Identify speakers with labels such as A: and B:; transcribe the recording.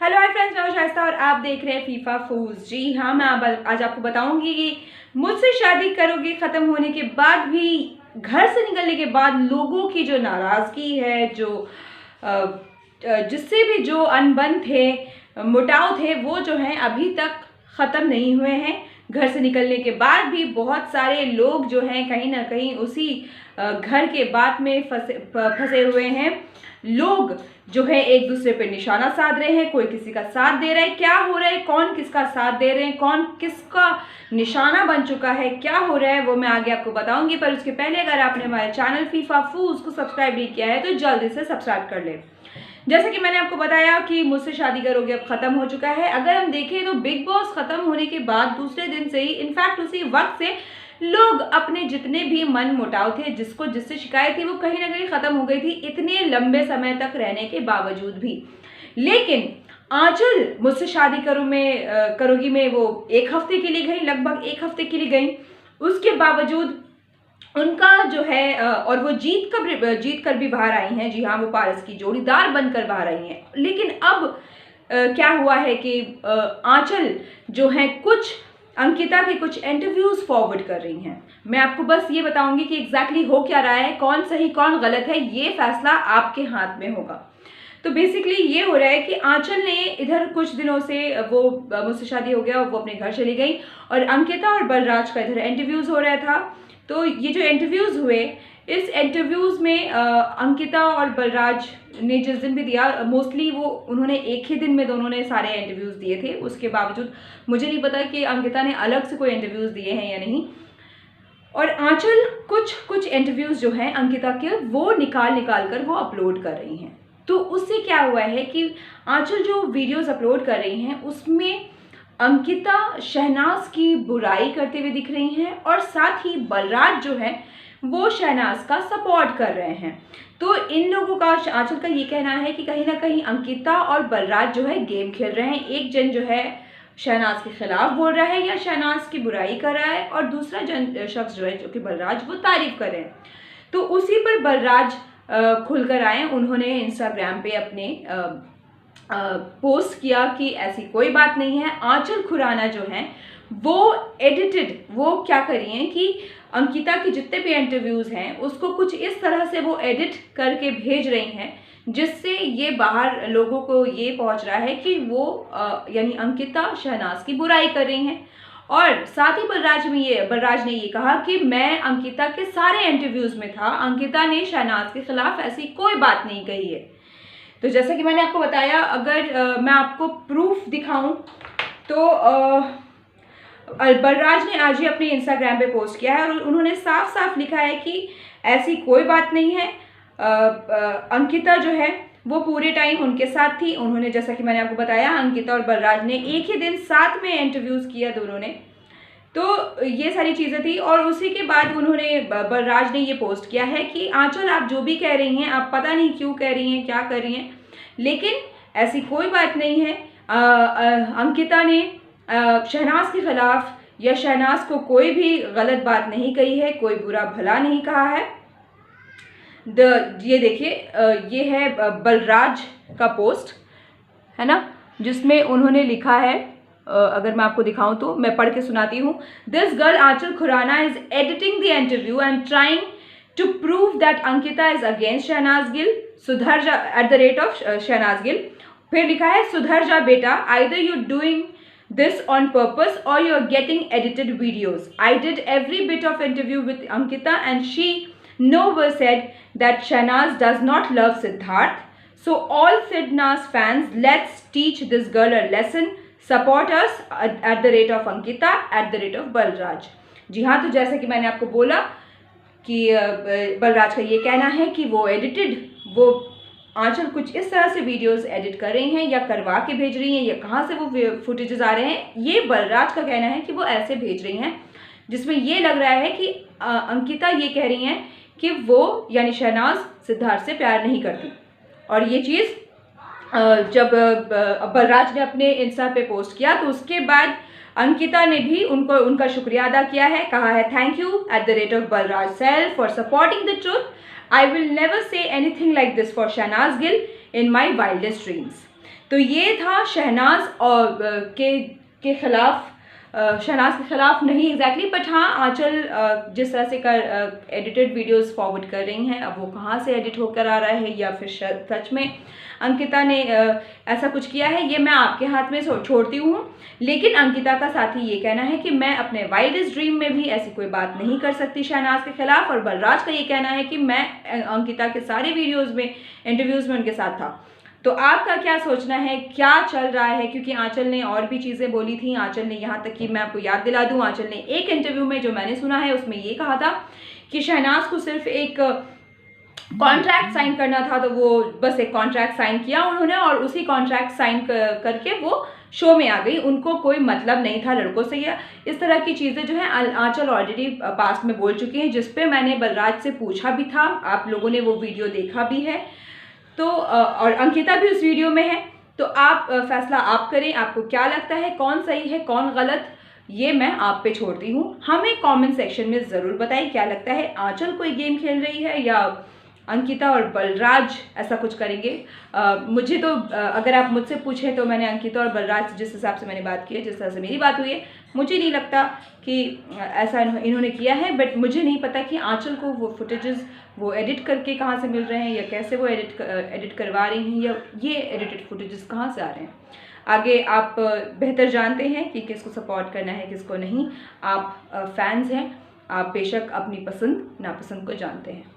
A: Hello hi friends, मैं हूं शाइस्ता और आप देख रहे हैं फीफा फूल्स। जी हाँ, मैं आज आपको बताऊंगी कि मुझसे शादी करोगे ख़त्म होने के बाद भी, घर से निकलने के बाद लोगों की जो नाराज़गी है, जो जिससे भी जो अनबन थे, मुटाव थे, वो जो हैं अभी तक ख़त्म नहीं हुए हैं। घर से निकलने के बाद भी बहुत सारे लोग जो हैं कहीं ना कहीं उसी घर के बात में फंसे हुए हैं। लोग जो है एक दूसरे पे निशाना साध रहे हैं, कोई किसी का साथ दे रहा है। क्या हो रहा है, कौन किसका साथ दे रहे हैं, कौन किसका निशाना बन चुका है, क्या हो रहा है, वो मैं आगे आपको बताऊंगी। पर उसके पहले अगर आपने हमारे चैनल फीफा फूल्स को सब्सक्राइब नहीं किया है तो जल्दी से सब्सक्राइब कर ले। जैसे कि मैंने आपको बताया कि मुझसे शादी करोगे अब खत्म हो चुका है। अगर हम देखें तो बिग बॉस खत्म होने के बाद दूसरे दिन से ही, इनफैक्ट उसी वक्त से, लोग अपने जितने भी मन मुटाव थे, जिसको जिससे शिकायत थी, वो कहीं ना कहीं खत्म हो गई थी, इतने लंबे समय तक रहने के बावजूद भी। लेकिन आंचल मुझसे शादी करोगी में वो एक हफ्ते के लिए गई, लगभग एक हफ्ते के लिए गई। उसके बावजूद उनका जो है और वो जीत कर भी बाहर आई हैं। जी हाँ, वो पारस की जोड़ीदार बनकर बाहर आई हैं। लेकिन अब क्या हुआ है कि आंचल जो है कुछ अंकिता के कुछ इंटरव्यूज फॉरवर्ड कर रही हैं। मैं आपको बस ये बताऊंगी कि एग्जैक्टली हो क्या रहा है, कौन सही कौन गलत है, ये फैसला आपके हाथ में होगा। तो बेसिकली ये हो रहा है कि आंचल ने इधर कुछ दिनों से वो मुझसे शादी हो गया, वो अपने घर चली गई, और अंकिता और बलराज का इधर इंटरव्यूज हो रहा था। तो ये जो इंटरव्यूज हुए, इस इंटरव्यूज में अंकिता और बलराज ने जिस दिन भी दिया, मोस्टली वो उन्होंने एक ही दिन में दोनों ने सारे इंटरव्यूज दिए थे। उसके बावजूद मुझे नहीं पता कि अंकिता ने अलग से कोई इंटरव्यूज दिए हैं या नहीं। और आंचल कुछ इंटरव्यूज जो हैं अंकिता के, वो निकाल कर वो अपलोड कर रही हैं। तो उससे क्या हुआ है कि आंचल जो वीडियोस अपलोड कर रही हैं उसमें अंकिता शहनाज की बुराई करते हुए दिख रही हैं, और साथ ही बलराज जो है वो शहनाज का सपोर्ट कर रहे हैं। तो इन लोगों का, आंचल का ये कहना है कि कहीं ना कहीं अंकिता और बलराज जो है गेम खेल रहे हैं। एक जन जो है शहनाज के खिलाफ बोल रहा है या शहनाज की बुराई कर रहा है, और दूसरा शख्स जो है, जो कि बलराज, वो तारीफ कर रहे हैं। तो उसी पर बलराज खुलकर आए। उन्होंने इंस्टाग्राम पे अपने पोस्ट किया कि ऐसी कोई बात नहीं है। आंचल खुराना जो है वो एडिटेड, वो क्या करी हैं कि अंकिता के जितने भी इंटरव्यूज हैं उसको कुछ इस तरह से वो एडिट करके भेज रही हैं, जिससे ये बाहर लोगों को ये पहुंच रहा है कि वो यानी अंकिता शहनाज की बुराई कर रही हैं। और साथ ही बलराज ने ये कहा कि मैं अंकिता के सारे इंटरव्यूज में था, अंकिता ने शहनाज के खिलाफ ऐसी कोई बात नहीं कही है। तो जैसे कि मैंने आपको बताया, अगर मैं आपको प्रूफ दिखाऊं तो बलराज ने आज ही अपने इंस्टाग्राम पे पोस्ट किया है और उन्होंने साफ साफ लिखा है कि ऐसी कोई बात नहीं है। अंकिता जो है वो पूरे टाइम उनके साथ थी। उन्होंने, जैसा कि मैंने आपको बताया, अंकिता और बलराज ने एक ही दिन साथ में इंटरव्यूज किया दोनों ने। तो ये सारी चीज़ें थी, और उसी के बाद उन्होंने, बलराज ने ये पोस्ट किया है कि आंचल आप जो भी कह रही हैं, आप पता नहीं क्यों कह रही हैं, क्या कर रही हैं, लेकिन ऐसी कोई बात नहीं है। अंकिता ने शहनाज के खिलाफ या शहनाज को कोई भी गलत बात नहीं कही है, कोई बुरा भला नहीं कहा है। ये देखिए, ये है बलराज का पोस्ट, है ना, जिसमें उन्होंने लिखा है, अगर मैं आपको दिखाऊं तो मैं पढ़ के सुनाती हूँ। This girl Aanchal Khurana is editing the interview and trying to prove that Ankita is against Shehnaaz Gill, सुधर जा @ शहनाज गिल। फिर लिखा है, सुधर जा बेटा, either you doing this on purpose or you're getting edited videos. I did every bit of interview with Ankita and she never said that Shahnaz does not love Siddharth. So all Sidnas fans, let's teach this girl a lesson. Support us @ of Ankita, @ of Balraj. जी हाँ, तो जैसे कि मैंने आपको बोला कि बलराज का ये कहना है कि वो एडिटेड, वो आंचल कुछ इस तरह से वीडियोस एडिट कर रही हैं या करवा के भेज रही हैं, या कहाँ से वो फुटेजेस आ रहे हैं, ये बलराज का कहना है कि वो ऐसे भेज रही हैं, जिसमें ये लग रहा है कि अंकिता ये कह रही हैं कि वो यानी शहनाज सिद्धार्थ से प्यार नहीं करती। और ये चीज़ जब बलराज ने अपने इंस्टा पे पोस्ट किया तो उसके बाद अंकिता ने भी उनका शुक्रिया अदा किया है, कहा है thank you @ of Balraj Self for supporting the truth. I will never say anything like this for Shahnaz Gill in my wildest dreams. तो ये था शहनाज और के खिलाफ, शहनाज के खिलाफ नहीं एग्जैक्टली, बट हाँ आंचल जिस तरह से एडिटेड वीडियोस फॉरवर्ड कर रही हैं, अब वो कहाँ से एडिट होकर आ रहा है या फिर सच में अंकिता ने ऐसा कुछ किया है, ये मैं आपके हाथ में छोड़ती हूँ। लेकिन अंकिता का साथ ही ये कहना है कि मैं अपने वाइल्डेस्ट ड्रीम में भी ऐसी कोई बात नहीं कर सकती शहनाज के खिलाफ, और बलराज का ये कहना है कि मैं अंकिता के सारे वीडियोज़ में, इंटरव्यूज़ में उनके साथ था। तो आपका क्या सोचना है, क्या चल रहा है? क्योंकि आंचल ने और भी चीज़ें बोली थी। आंचल ने यहाँ तक कि मैं आपको याद दिला दूँ, आंचल ने एक इंटरव्यू में जो मैंने सुना है उसमें ये कहा था कि शहनाज को सिर्फ एक कॉन्ट्रैक्ट साइन करना था, तो वो बस एक कॉन्ट्रैक्ट साइन किया उन्होंने और उसी कॉन्ट्रैक्ट साइन करके वो शो में आ गई, उनको कोई मतलब नहीं था लड़कों से। या इस तरह की चीज़ें जो है आंचल ऑलरेडी पास्ट में बोल चुकी हैं, जिस पे मैंने बलराज से पूछा भी था, आप लोगों ने वो वीडियो देखा भी है। तो और अंकिता भी उस वीडियो में है। तो आप फैसला आप करें, आपको क्या लगता है, कौन सही है कौन गलत, ये मैं आप पे छोड़ती हूँ। हमें कमेंट सेक्शन में ज़रूर बताएं क्या लगता है, आंचल कोई गेम खेल रही है या अंकिता और बलराज ऐसा कुछ करेंगे। मुझे तो अगर आप मुझसे पूछें तो मैंने अंकिता और बलराज से जिस हिसाब से मैंने बात की है, जिस तरह से मेरी बात हुई है, मुझे नहीं लगता कि ऐसा इन्होंने किया है। बट मुझे नहीं पता कि आंचल को वो फुटेजेस वो एडिट करके कहाँ से मिल रहे हैं या कैसे वो एडिट करवा रही हैं, या ये एडिटेड फुटेजेस कहाँ से आ रहे हैं। आगे आप बेहतर जानते हैं कि किसको सपोर्ट करना है किसको नहीं। आप फैंस हैं, आप बेशक अपनी पसंद नापसंद को जानते हैं।